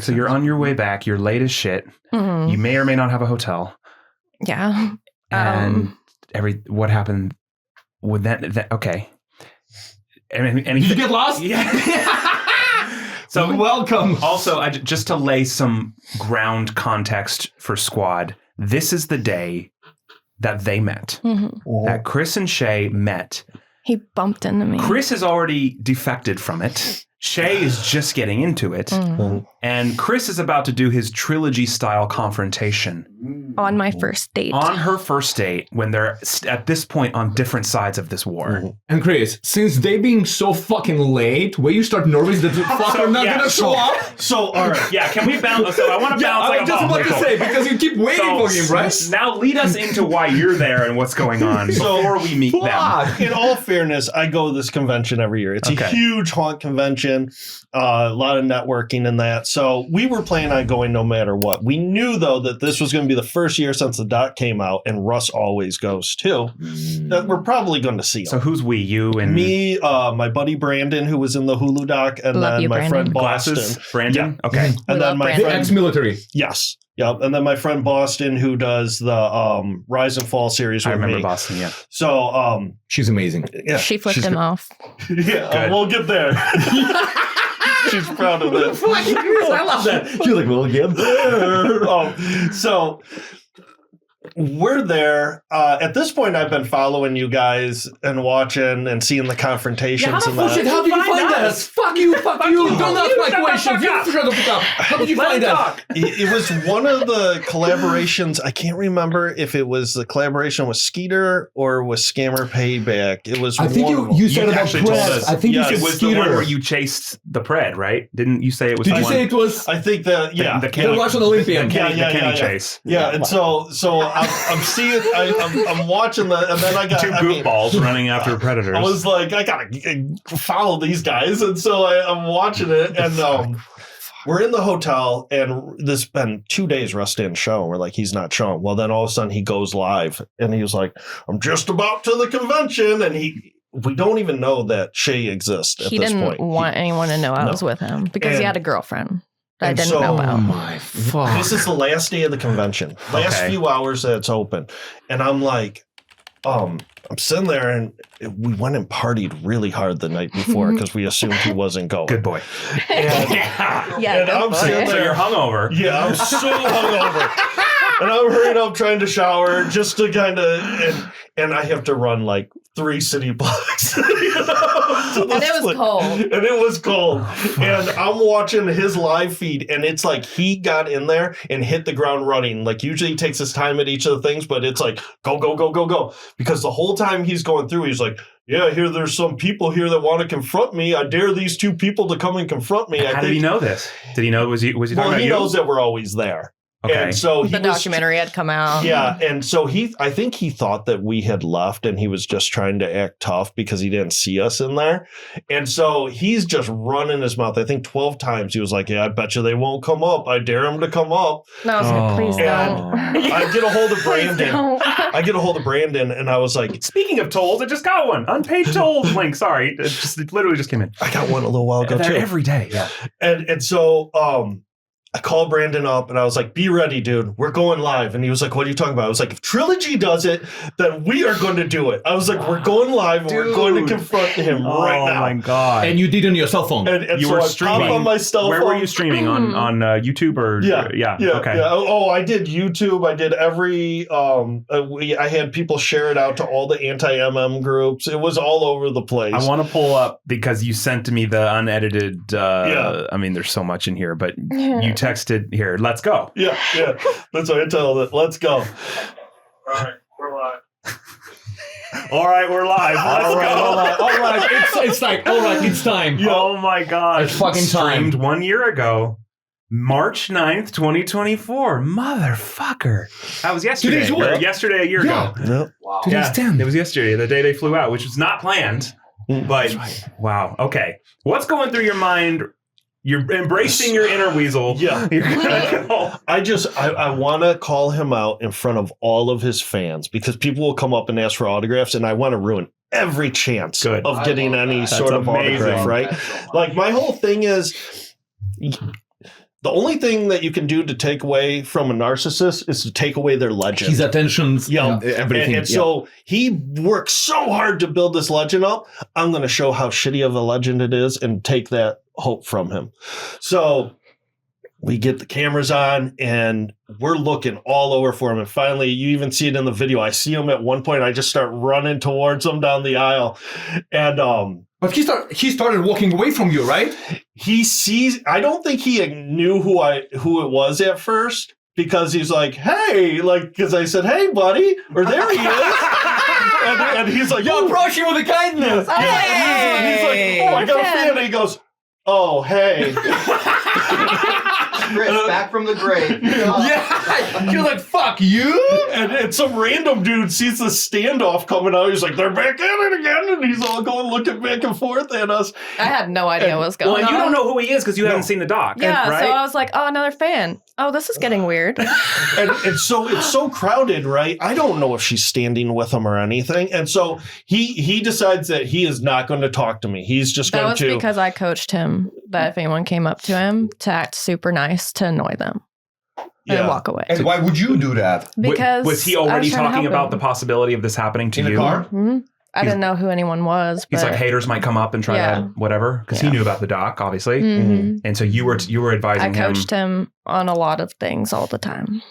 So you're on your way back. You're late as shit. Mm-hmm. You may or may not have a hotel. Yeah. And what happened with that? Okay. And Did you get lost? Yeah. So welcome. Also, just to lay some ground context for Squad, this is the day that they met. Mm-hmm. That Kris and Shay met. He bumped into me. Kris has already defected from it. Shay is just getting into it. Mm-hmm. And Kris is about to do his trilogy-style confrontation. On my first date. On her first date, when they're at this point on different sides of this war. Mm-hmm. And Kris, since they being so fucking late, will you start nervous that the fuck are not gonna show up? So, all right. Yeah, can we balance? So I want to balance. I was just about to say, because you keep waiting for him, right? Now lead us into why you're there and what's going on before we meet them. In all fairness, I go to this convention every year. It's a huge haunt convention, a lot of networking and that. So we were planning on going no matter what. We knew, though, that this was going to be the first year since the doc came out, and Russ always goes too, that we're probably going to see him. So who's we? You and me, my buddy Brandon, who was in the Hulu doc, and then my friend Boston. Brandon? Yeah. Okay. And then my friend ex-military. Yes. Yep. And then my friend Boston, who does the Rise and Fall series with me. I remember Boston, yeah. So she's amazing. Yeah, she flipped him off. Yeah, we'll get there. She's proud of this. I love that. She's like, we'll get there. So we're there. At this point, I've been following you guys and watching and seeing the confrontations. How did you find us? Fuck you. Don't ask my questions. You shut the fuck up. How did you find us? It was one of the collaborations. I can't remember if it was the collaboration with Skeeter or with Scammer Payback. It was. I think you said about Pred. I think you said it was Skeeter. The one where you chased the Pred, right? Didn't you say it was? Did you say it was? I think that the Kenny, Russian Olympian. the Kenny chase. Yeah, and so I'm seeing. I'm watching that, and then I got two goofballs running after predators. I was like, I gotta follow these guys, and so I'm watching it, and we're in the hotel, and this has been 2 days Russ didn't show. We're like, he's not showing. Well, then all of a sudden he goes live, and he was like, I'm just about to the convention, and we don't even know that Shay exists at this point. He didn't want anyone to know I was with him because he had a girlfirm that I didn't know about. Oh my fuck. This is the last day of the convention. Last few hours that it's open. And I'm like, I'm sitting there, and we went and partied really hard the night before because we assumed he wasn't going. Good boy. And, and I'm sitting there. So you're hungover. Yeah, I'm so hungover. And I'm hurrying up trying to shower just to kind of, and I have to run like 3 city blocks. And it was cold. And it was cold. And I'm watching his live feed, and it's like he got in there and hit the ground running. Like usually he takes his time at each of the things, but it's like go, go, go, go, go. Because the whole time he's going through, he's like, yeah, there's some people here that want to confront me. I dare these 2 people to come and confront me. How did he know this? Did he know? Was he talking about you? Well, he knows that we're always there. Okay. And so the documentary had come out. Yeah, and so I think he thought that we had left, and he was just trying to act tough because he didn't see us in there. And so he's just running his mouth. I think 12 times he was like, yeah, I bet you they won't come up. I dare them to come up. No, I was like, please don't. I get a hold of Brandon. And I was like, speaking of tolls, I just got one. Unpaid tolls link. Sorry. It literally just came in. I got one a little while ago too. Every day. Yeah. And so I called Brandon up, and I was like, be ready, dude. We're going live. And he was like, what are you talking about? I was like, if Trilogy does it, then we are going to do it. I was like, we're going live, and we're going to confront him right now. Oh, my God. And you did on your cell phone. And you so were I streaming. popped on my cell Where phone. were you streaming? On YouTube or? Yeah. Okay. Yeah. Oh, I did YouTube. I did every, I had people share it out to all the anti-MM groups. It was all over the place. I want to pull up because you sent me the unedited, I mean, there's so much in here, but you texted here. Let's go. Yeah. That's what I tell them. Let's go. All right, we're live. All right, we're live. Let's go. All right. It's like, all right, it's time. Oh my God. It's fucking time. Streamed 1 year ago. March 9th, 2024. Motherfucker. That was yesterday. Yesterday, a year ago. Yep. Wow. Today's 10. It was yesterday, the day they flew out, which was not planned. But wow. Okay. What's going through your mind? You're embracing your inner weasel. Yeah. You're gonna go. I want to call him out in front of all of his fans because people will come up and ask for autographs, and I want to ruin every chance of getting any sort of autograph, right? Like my whole thing is the only thing that you can do to take away from a narcissist is to take away their legend. His attentions, everything. And so he works so hard to build this legend up. I'm going to show how shitty of a legend it is and take that hope from him. So we get the cameras on and we're looking all over for him. And finally, you even see it in the video. I see him at one point. I just start running towards him down the aisle. And but he started walking away from you, right? He sees, I don't think he knew who it was at first, because he's like, hey, like, because I said, hey, buddy, or there he is. and he's like, you approach him with a kindness. Yeah, he's like, oh, I got a fan. And he goes, oh, hey. Kris, back from the grave. Yeah, you're like, fuck you. And some random dude sees the standoff coming out. He's like, they're back at it again. And he's all going looking back and forth at us. I had no idea what was going on. Well, and you don't know who he is because you haven't seen the doc. Yeah, right? so I was like, oh, another fan. Oh, this is getting weird. and so it's so crowded, right? I don't know if she's standing with him or anything. And so he decides that he is not going to talk to me. He's just going to. That was because I coached him that if anyone came up to him, to act super nice to annoy them and walk away. And why would you do that? Because was he already talking about the possibility of this happening to you? In the car? Mm-hmm. I didn't know who anyone was. He's like, haters might come up and try to whatever, because he knew about the doc, obviously. Mm-hmm. And so you were advising him. I coached him on a lot of things all the time.